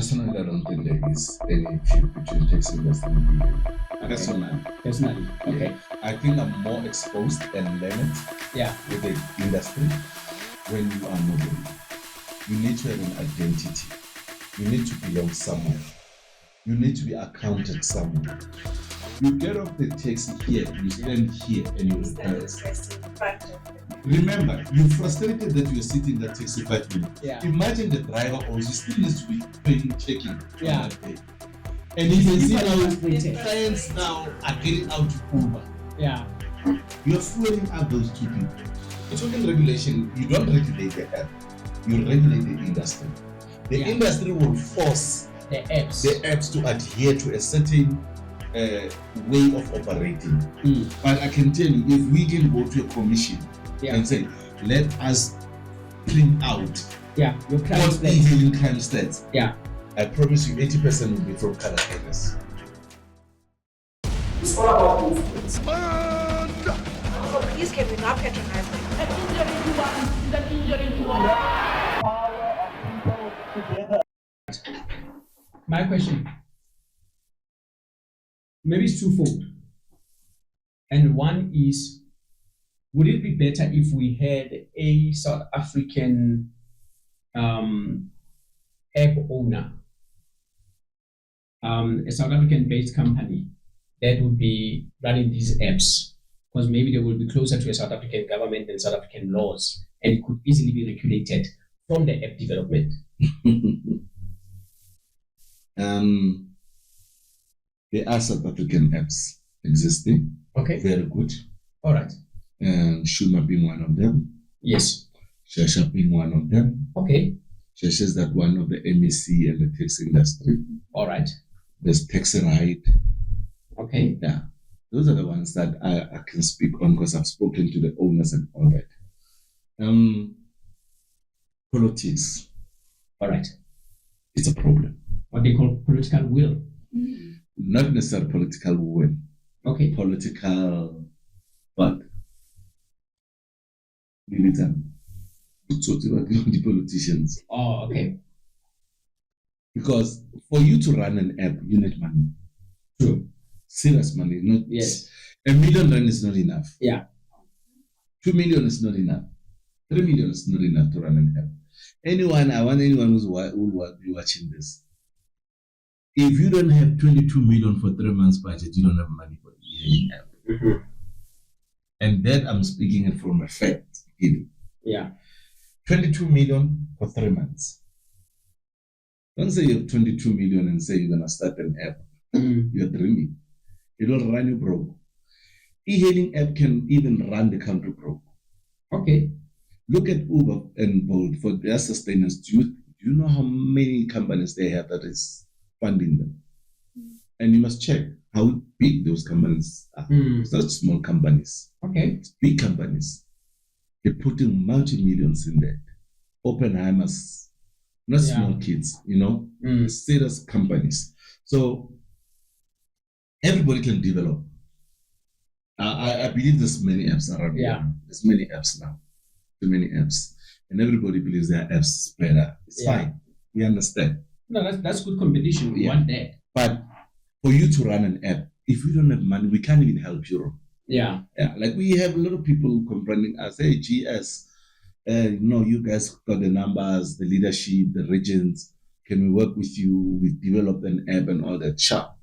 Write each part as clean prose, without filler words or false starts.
Personally, I don't think there is any feud between taxi industry and vegan. Okay. Personally, Okay. yeah. I think I'm more exposed and learned with the industry when you are moving. You need to have an identity. You need to belong somewhere. You need to be accounted somewhere. You get off the taxi here, you stand here, and you return. Remember, you're frustrated that you're sitting in that taxi 5 minutes. Yeah. Imagine the driver also still needs to be paying, checking. Yeah. And you can see People now, clients now are getting out to Uber. Yeah. You're fueling up those two people. It's only regulation. You don't regulate the app. You regulate the industry. The industry will force the apps to adhere to a certain way of operating. But I can tell you, if we can go to a commission and say, let us print out your crime stats. Yeah. I promise you 80% will be from color carriers. It's all about movements. So please can we not patronize them? My question, maybe it's twofold. And one is, would it be better if we had a South African app owner, a South African-based company that would be running these apps? Because maybe they will be closer to a South African government and South African laws, and it could easily be regulated from the app development. There are South African apps existing. Okay. Very good. All right. Shuma being one of them. Yes. Shasha being one of them. Okay. Shasha is that one of the MEC and the tax industry. All right. There's Taxi Right. Okay. Yeah. Those are the ones that I can speak on because I've spoken to the owners and all that. Politics. All right. It's a problem. What they call political will. Not necessarily political will. Okay. Political, but militant. The politicians. Oh, okay. Because for you to run an app, you need money. True. Serious money. Not yes. R1 million is not enough. Yeah. 2 million is not enough. 3 million is not enough to run an app. I want anyone who's watching this. If you don't have 22 million for 3 months budget, you don't have money for a year app. Mm-hmm. And that I'm speaking it from a fact. Yeah. 22 million for 3 months. Don't say you have 22 million and say you're gonna start an app. You're dreaming. It will run you broke. E-hailing app can even run the country broke. Okay. Look at Uber and Bolt for their sustenance. Do you know how many companies they have that is funding them? And you must check how big those companies are. It's not small companies. Okay. It's big companies. They're putting multi-millions in there. Oppenheimers, not small kids, serious companies. So everybody can develop. I believe there's many apps around here. There's many apps now. Too many apps. And everybody believes their apps better. It's fine. We understand. No, that's good competition. We want that. But for you to run an app, if we don't have money, we can't even help you. Yeah. Like we have a lot of people complaining us, hey, GS, you guys got the numbers, the leadership, the regions. Can we work with you? We developed an app and all that. Sure.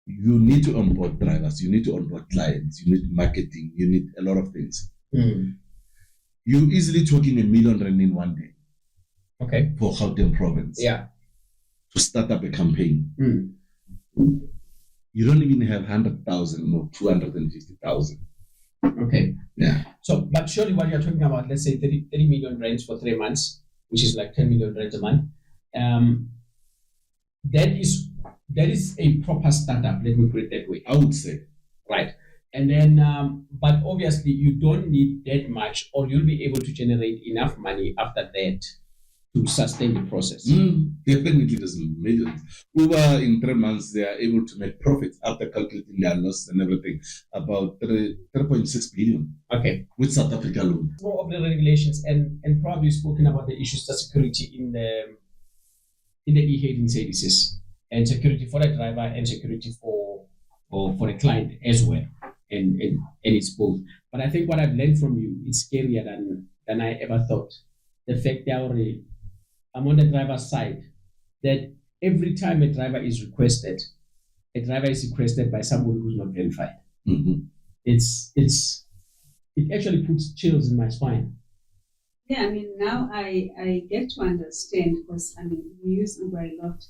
You need to onboard drivers. You need to onboard clients. You need marketing. You need a lot of things. You're easily talking R1 million in one day. Okay. For Gauteng province. Yeah. To start up a campaign. You don't even have 100,000 or 250,000. Okay. Yeah. So, but surely what you're talking about, let's say 30 million rands for 3 months, which is like 10 million rands a month. That is a proper startup, let me put it that way. I would say. Right. And then, but obviously you don't need that much, or you'll be able to generate enough money after that to sustain the process. Definitely there's millions. Uber in 3 months, they are able to make profits after calculating their loss and everything, about 3.6 billion. Okay. With South Africa alone. More of the regulations and probably spoken about the issues of security in the e-hailing services, and security for the driver and security for the client as well. And it's both. But I think what I've learned from you is scarier than I ever thought. The fact that I'm on the driver's side, that every time a driver is requested by somebody who's not verified. Mm-hmm. It actually puts chills in my spine. Yeah, I mean, now I get to understand, because I mean, we use Uber a lot.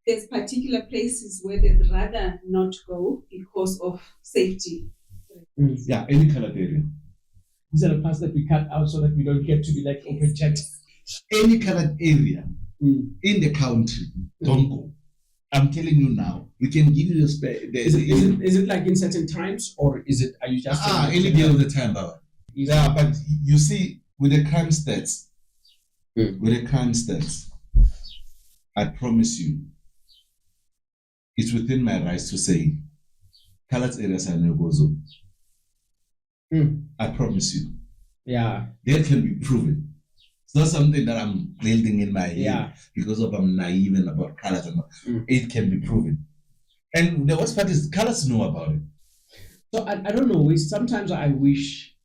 There's particular places where they'd rather not go because of safety. Yeah, any colored area. These are the parts that we cut out so that we don't get to be like open chat. Any colored area in the country, don't go. I'm telling you now. We can give you the spare. Is it like in certain times, or are you just any day of the time, Baba? Yeah, but you see, with the crime stats, I promise you, it's within my rights to say, colored areas are no-go zone. I promise you. Yeah. That can be proven. It's not something that I'm building in my head because I'm naive and about colors. It can be proven. And the worst part is colors know about it. So I don't know. Sometimes I wish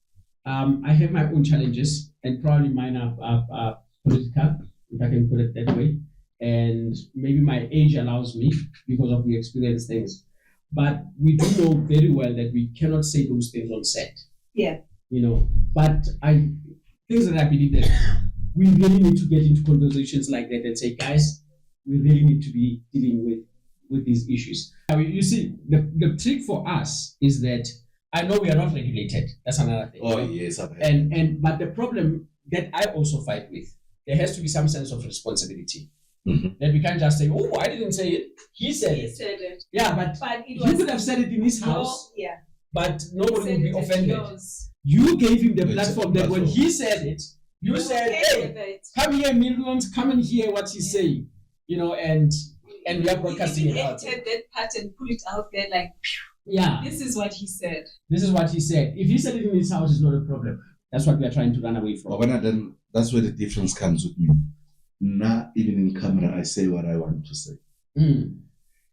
I have my own challenges, and probably mine are political, if I can put it that way. And maybe my age allows me because of the experience things. But we do know very well that we cannot say those things on set. Yeah. But things that I believe that we really need to get into conversations like that and say, guys, we really need to be dealing with these issues. You see, the trick for us is that I know we are not regulated. That's another thing. Oh, yes. But the problem that I also fight with, there has to be some sense of responsibility. Mm-hmm. That we can't just say, oh, I didn't say it. He said it. Yeah, but you could have said it in his house. Yeah. But nobody would be offended. Yours. You gave him the platform that when he said it, you said, hey, come here, millions, come and hear what he's saying. And we are broadcasting it out. Edited that part and put it out there like, yeah. This is what he said. This is what he said. If he said it in his house, it's not a problem. That's what we are trying to run away from. But then that's where the difference comes with me. Not even in camera, I say what I want to say.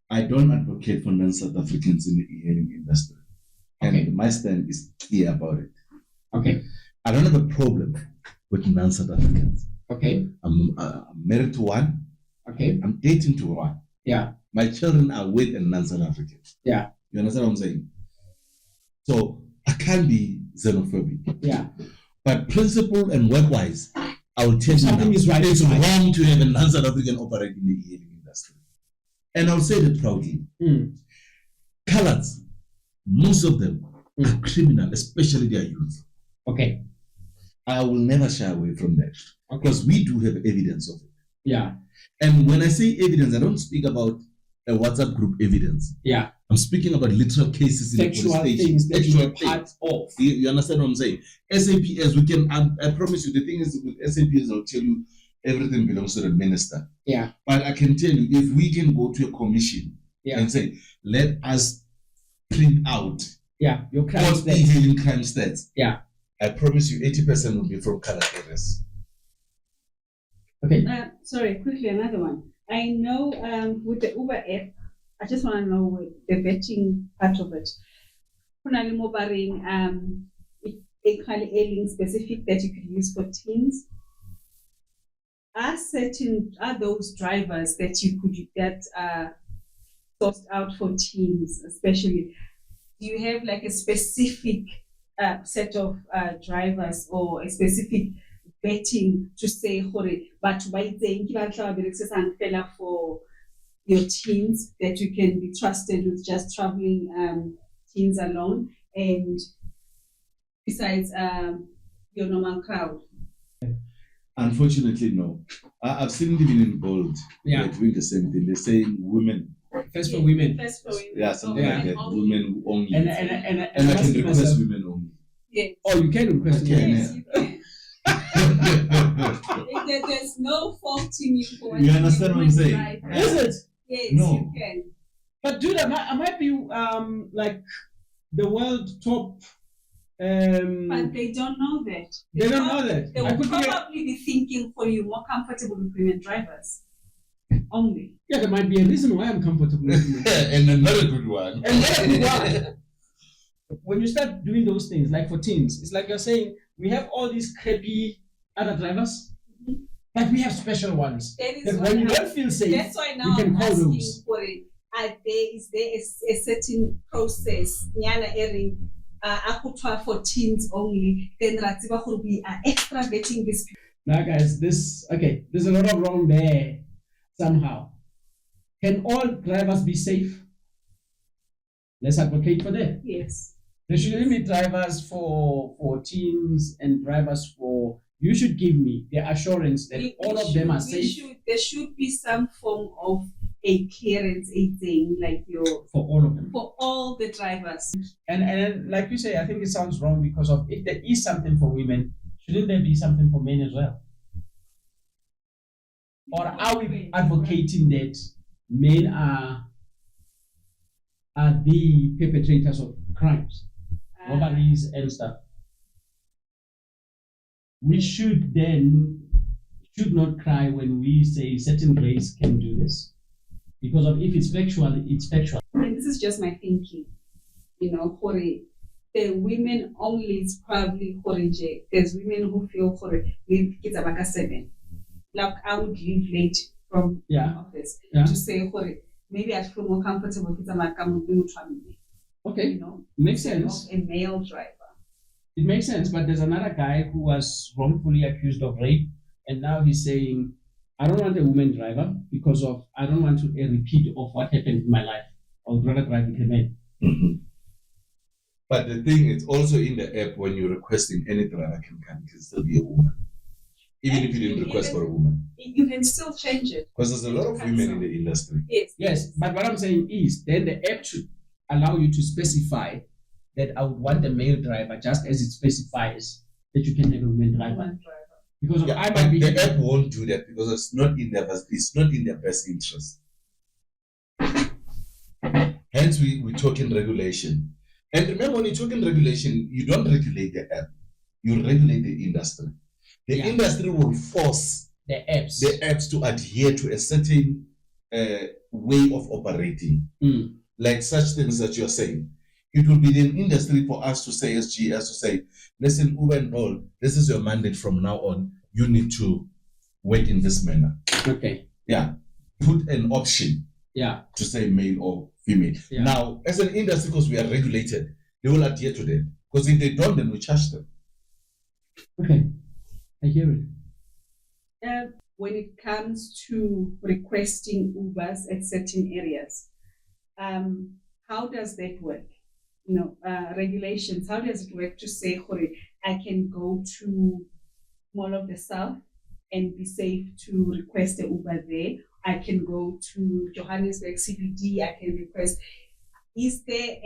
I don't advocate for non-South Africans in the e-hailing industry. And my stand is clear about it. Okay. I don't have a problem with non-South Africans. Okay. I'm married to one. Okay. I'm dating to one. Yeah. My children are with a non-South African. Yeah. You understand what I'm saying? So I can't be xenophobic. Yeah. But principle and work-wise, I will tell you something is right. It's wrong to have a non-South African operate in the e-hailing industry. And I'll say that proudly. Coloreds, most of them are criminal, especially their youth. Okay. I will never shy away from that. Because we do have evidence of it. Yeah. And when I say evidence, I don't speak about a WhatsApp group evidence. Yeah. I'm speaking about literal cases in the police station. Things that you are part of. You understand what I'm saying? SAPS, we can, I promise you, the thing is with SAPS, I'll tell you, everything belongs to the minister. Yeah. But I can tell you, if we can go to a commission and say, let us print out your crime all stats. e-hailing crime stats. Yeah. I promise you 80% will be from colored areas. Okay. Sorry, quickly, another one. I know with the Uber app, I just want to know the vetting part of it. Kunali mobaring a specific that you could use for teens. Are those drivers that are sourced out for teens, especially? Do you have like a specific set of drivers or a specific vetting to say, but for your teens that you can be trusted with just traveling teens alone, and besides your normal crowd? Unfortunately, no. I've seen them in bold. They're doing the same thing. They're saying women. First for women. Yeah, something like that. Women only. And I can request women only. Yes. Oh, you can request women. Yes, you can. There's no faulting you for you understand what I'm saying? Right. Is it? Yes, no. you can. But dude, I might be like the world top. But they don't know that. They don't know that. They will probably be thinking for you more comfortable with women drivers. only. Yeah, there might be a reason why I'm comfortable with women. And another good one. And let me why. When you start doing those things, like for teens, it's like you're saying, we have all these crappy other drivers, but we have special ones. That is That why when you now- don't feel safe, That's why now you can I'm call asking those. for it. Is there a certain process? Nyana Erin, for teens only. Then we are extra vetting this. Now, guys, there's a lot of wrong there somehow. Can all drivers be safe? Let's advocate for that. Yes. There shouldn't be drivers for teens and drivers for. You should give me the assurance that all of them are safe There should be some form of a clearance, a thing like for all of them. for all the drivers. And like you say, I think it sounds wrong because of if there is something for women, shouldn't there be something for men as well? Or are we advocating that men are the perpetrators of crimes, robberies and stuff? We should not cry when we say certain race can do this. Because of if it's factual, it's factual. And this is just my thinking. For the women only is probably there's women who feel leave kids about 7. Like I would leave late from the office to say maybe I feel more comfortable with family. Okay, makes sense. A male driver. It makes sense, but there's another guy who was wrongfully accused of rape, and now he's saying, I don't want a woman driver because of I don't want a repeat of what happened in my life. I would rather drive with a man. Mm-hmm. But the thing is also in the app when you're requesting any driver can still be a woman. Even if you didn't request for a woman. You can still change it. Because there's a lot of women in the industry. Yes, but what I'm saying is then the app should allow you to specify that I would want a male driver just as it specifies that you can have a woman driver. Because the app won't do that because it's not in their best interest. Hence we're talking regulation. And remember when you're talking regulation, you don't regulate the app, you regulate the industry. The industry will force the apps to adhere to a certain way of operating. Like such things that you're saying. It will be the industry for us to say, as GS, to say, listen, Uber and all, this is your mandate from now on. You need to work in this manner. Okay. Yeah. Put an option. Yeah. To say male or female. Yeah. Now, as an industry, because we are regulated, they will adhere to that. Because if they don't, then we charge them. Okay. I hear it. When it comes to requesting Ubers at certain areas, how does that work? Regulations, how does it work to say, I can go to Mall of the South and be safe to request an Uber there. I can go to Johannesburg CBD, I can request. Is there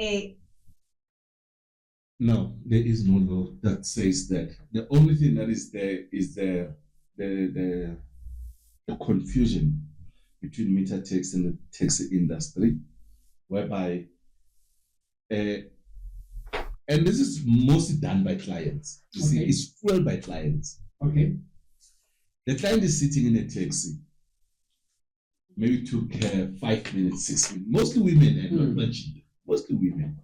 No, there is no law that says that. The only thing that is there is the confusion between meter taxi and the taxi industry, whereby and this is mostly done by clients. You see, it's fueled by clients. Okay. The client is sitting in a taxi. Maybe took 5 minutes, 6 minutes. Mostly women and not mentioned. Mostly women.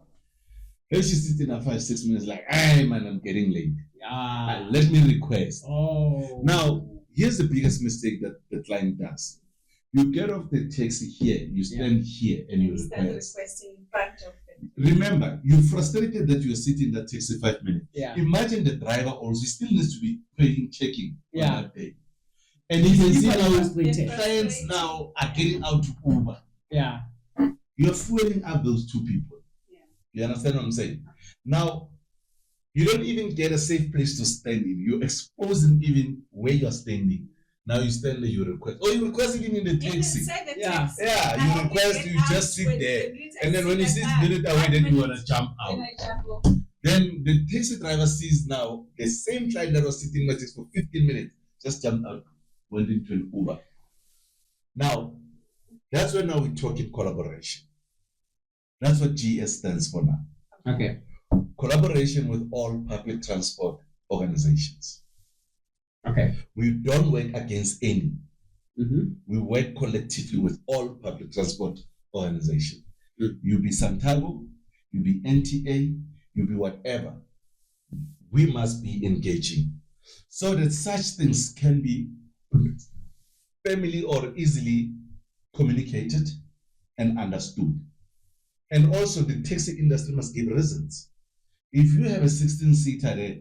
Then she's sitting at 5-6 minutes like, hey man, I'm getting late. Yeah. Let me request. Oh. Now, here's the biggest mistake that the client does. You get off the taxi here, you stand here and you request. Requesting in front of them. Remember, you're frustrated that you're sitting in that taxi 5 minutes. Yeah. Imagine the driver also still needs to be paying, checking on that day. And If you can you see are now frustrated. clients now are getting out to Uber. Yeah. You're fueling up those two people. Yeah. You understand what I'm saying? Now, you don't even get a safe place to stand in. You're exposing even where you're standing. Now you stand there, you request. Or you request even in the taxi. Yeah. Yeah, you request, you just sit there. And then when you see a minute away, then you want to jump out. Then the taxi driver sees now the same client that was sitting with us for 15 minutes just jumped out, went into an Uber. Now, that's when now we're talking collaboration. That's what GS stands for now. Okay. Collaboration with all public transport organizations. Okay. We don't work against any. We work collectively with all public transport organizations. You be Santago, you be NTA, you be whatever. We must be engaging so that such things can be family or easily communicated and understood. And also the taxi industry must give reasons. If you have a 16-seater there,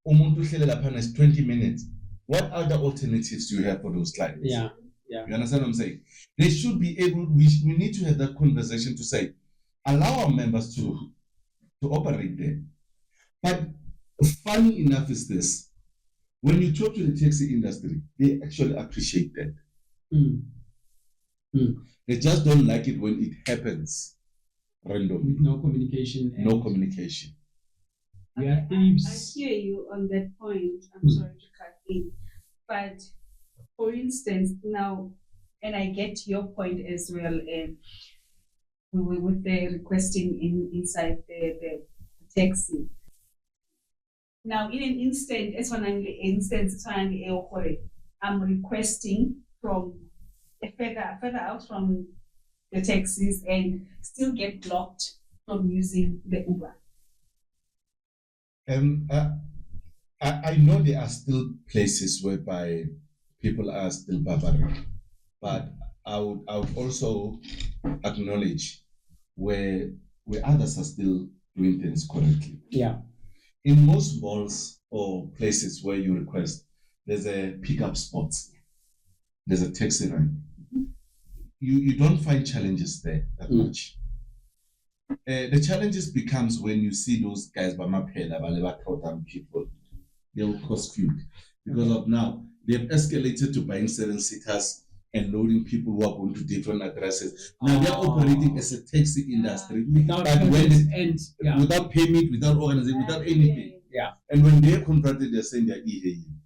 umuntu uhlelela phana is 20 minutes, what other alternatives do you have for those clients? Yeah. You understand what I'm saying? They should be able, we need to have that conversation to say, allow our members to operate there. But funny enough is this, when you talk to the taxi industry, they actually appreciate that. They just don't like it when it happens randomly. With no communication. No communication. We are I thieves. hear you on that point. I'm sorry to cut in. But for instance, now, and I get your point as well, with the requesting inside the taxi. Now, in an instance, I'm requesting from further out from the taxis and still get blocked from using the Uber. I know there are still places whereby people are still barbaric, but I would also acknowledge where others are still doing things correctly. Yeah. In most malls or places where you request, there's a pickup spot, there's a taxi ride. You don't find challenges there that much. The challenges becomes when you see those guys by people, they will cause feud because of now they've escalated to buying 7-seaters and loading people who are going to different addresses. Now they're operating as a taxi industry Without without permit, without organization, without anything. Yeah. And when they're confronted, they're saying they're e-hailing.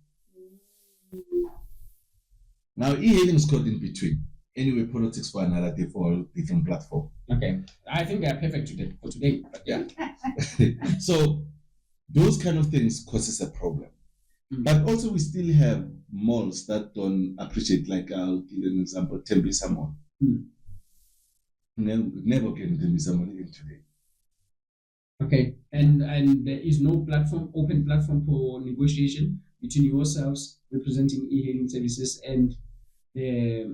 Now e-hailing is caught in between. Anyway, politics for another day for a different platform. Okay. I think they are perfect for today. But yeah. So those kind of things causes a problem. But also we still have malls that don't appreciate, like I'll give an example, Tembisa Mall. Never get Tembisa Mall even today. Okay. And there is no open platform for negotiation between yourselves representing e-hailing services and the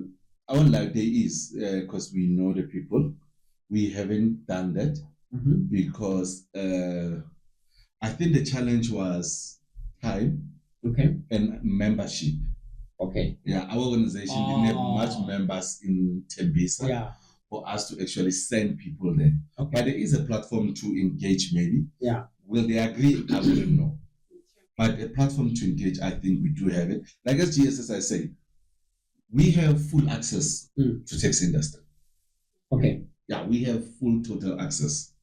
I won't lie, there is, because we know the people. We haven't done that because I think the challenge was time and membership. Okay. Yeah, our organization didn't have much members in Tembisa for us to actually send people there. Okay. But there is a platform to engage maybe. Yeah. Will they agree? I wouldn't know. But a platform to engage, I think we do have it. Like as GSS I say, we have full access to taxi industry. Okay. Yeah, we have full total access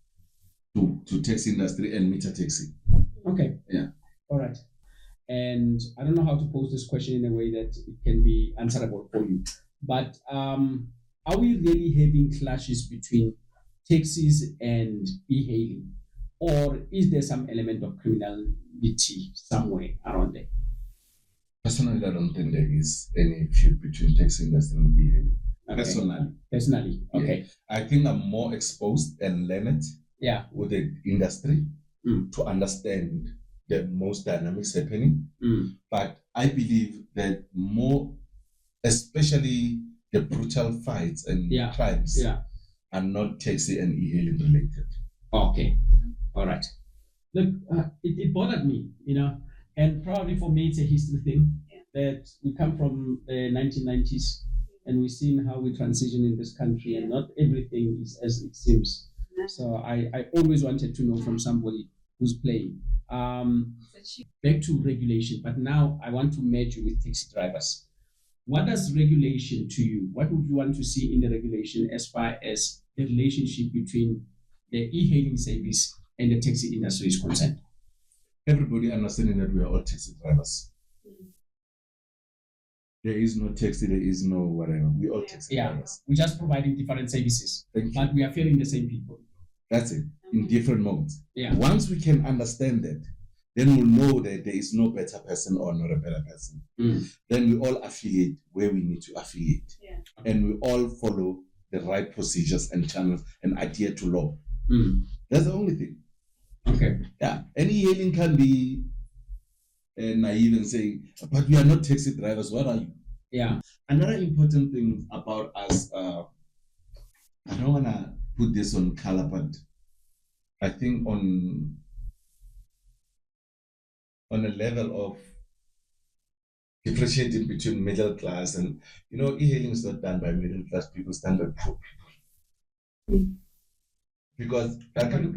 to taxi industry and meter taxi. Okay. Yeah. All right. And I don't know how to pose this question in a way that it can be answerable for you. But are we really having clashes between taxis and e-hailing? Or is there some element of criminality somewhere around there? Personally, I don't think there is any feud between taxi industry and e-hailing. Okay. Personally, okay. Yeah. I think I'm more exposed and learned with the industry to understand the most dynamics happening. But I believe that more, especially the brutal fights and crimes are not taxi and e-hailing related. Okay. All right. Look, it bothered me, and probably for me it's a history thing that we come from the 1990s and we've seen how we transition in this country and not everything is as it seems. So I always wanted to know from somebody who's playing. Back to regulation, but now I want to merge you with taxi drivers. What does regulation to you? What would you want to see in the regulation as far as the relationship between the e-hailing service and the taxi industry is concerned? Everybody understanding that we are all taxi drivers. There is no taxi, there is no whatever. We all taxi drivers. We're just providing different services, but we are failing the same people. That's it, in different modes. Yeah. Once we can understand that, then we'll know that there is no better person or not a better person. Then we all affiliate where we need to affiliate. Yeah. And we all follow the right procedures and channels and adhere to law. That's the only thing. Okay. Yeah. Any hailing can be naive and say, but we are not taxi drivers. What are you? Yeah. Another important thing about us, I don't want to put this on color, but I think on a level of differentiating between middle class and, e-hailing is not done by middle class people, it's done by poor people. Because I never looked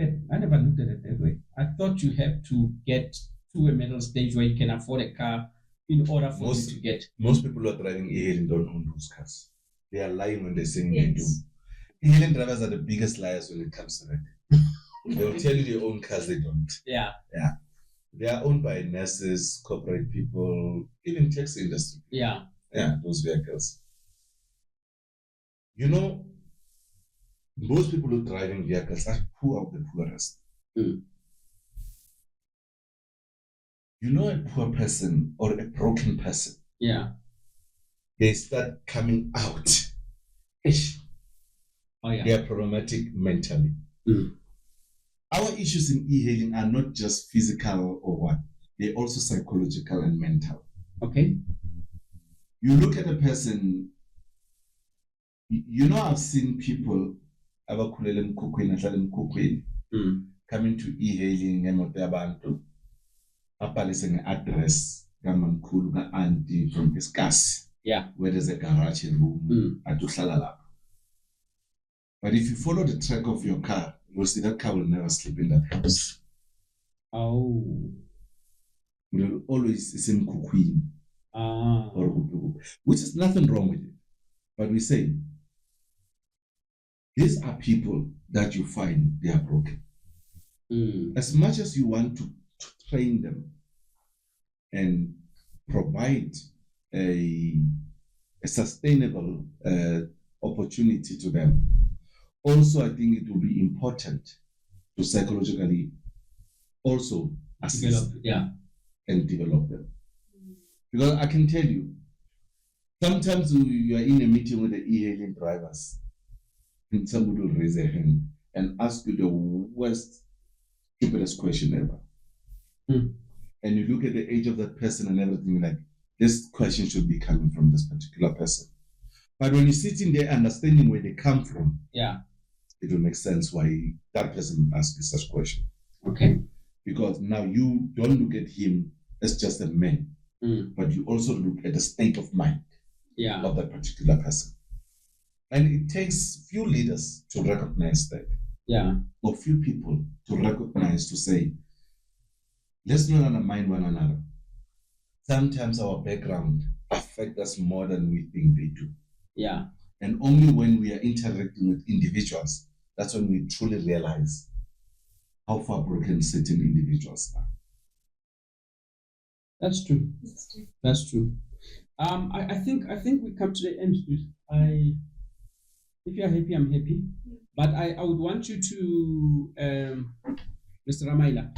at it that way. I thought you have to get to a middle stage where you can afford a car in order for you to get. Most people who are driving e-hailing don't own those cars. They are lying when they're saying they do. Yes. E-hailing drivers are the biggest liars when it comes to that. They'll tell you they own cars, they don't. Yeah. They are owned by nurses, corporate people, even taxi industry. Yeah. Yeah, those vehicles. Most people who are driving vehicles are poor of the poorest. A poor person or a broken person. Yeah. They start coming out. Oh yeah. They are problematic mentally. Our issues in e-hailing are not just physical or what, they're also psychological and mental. Okay. You look at a person, I've seen people coming to e-hailing and appalising address auntie from discuss. Yeah. Where there's a garage room at Ushalala. But if you follow the track of your car, you'll see that car will never sleep in that house. Oh. It will always in Kukwin. Which is nothing wrong with it. But we say, these are people that you find they are broken. As much as you want to train them and provide a sustainable opportunity to them, also I think it will be important to psychologically also assist and develop them. Because I can tell you, sometimes you are in a meeting with the e-hailing drivers and somebody will raise their hand and ask you the worst, stupidest question ever. And you look at the age of that person and everything, like, this question should be coming from this particular person. But when you're sitting there understanding where they come from, it will make sense why that person asked you such question. Okay. Because now you don't look at him as just a man, but you also look at the state of mind of that particular person. And it takes few leaders to recognize that. Or few people to recognize, to say, let's not undermine one another. Sometimes our background affects us more than we think they do. And only when we are interacting with individuals, that's when we truly realize how far broken certain individuals are. That's true. That's true. I think we come to the end. If you're happy, I'm happy. But I would want you to, Mr. Ramaila,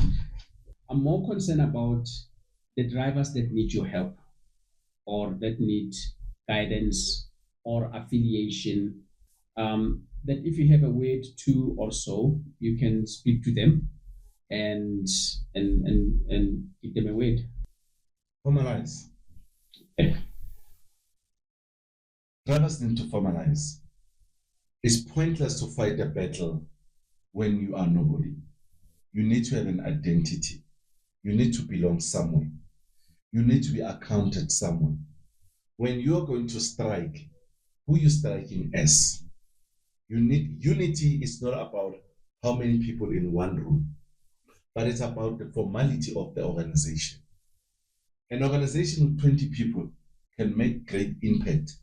I'm more concerned about the drivers that need your help or that need guidance or affiliation. That if you have a word to or so, you can speak to them and give them a word. Formalize. Drivers need to formalize. It's pointless to fight a battle when you are nobody. You need to have an identity. You need to belong somewhere. You need to be accounted somewhere. When you're going to strike, who you striking as? Unity is not about how many people in one room, but it's about the formality of the organization. An organization with 20 people can make great impact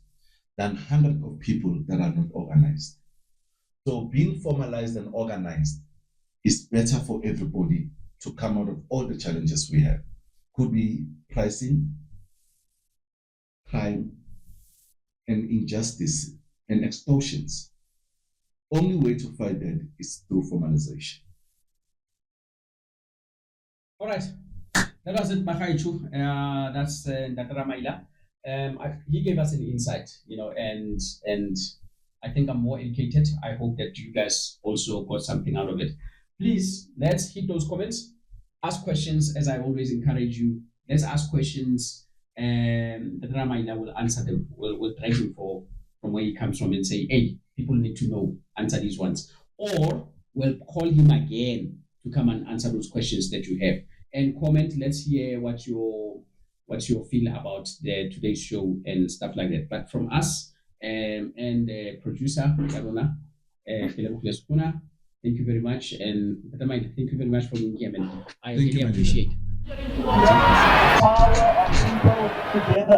than hundreds of people that are not organized. So being formalized and organized is better for everybody to come out of all the challenges we have. Could be pricing, crime, and injustice, and extortions. Only way to fight that is through formalization. All right. That was it, Bakaichu. That's Dr. Ramaila. He gave us an insight, and I think I'm more educated. I hope that you guys also got something out of it. Please, let's hit those comments. Ask questions, as I always encourage you. Let's ask questions, and Dr. Ramaila will answer them. We'll drag him from where he comes from and say, hey, people need to know, answer these ones. Or we'll call him again to come and answer those questions that you have. And comment, let's hear what you feel about today's show and stuff like that. But from us and producer Karuna, thank you very much, and thank you very much for being here, man. I really appreciate it.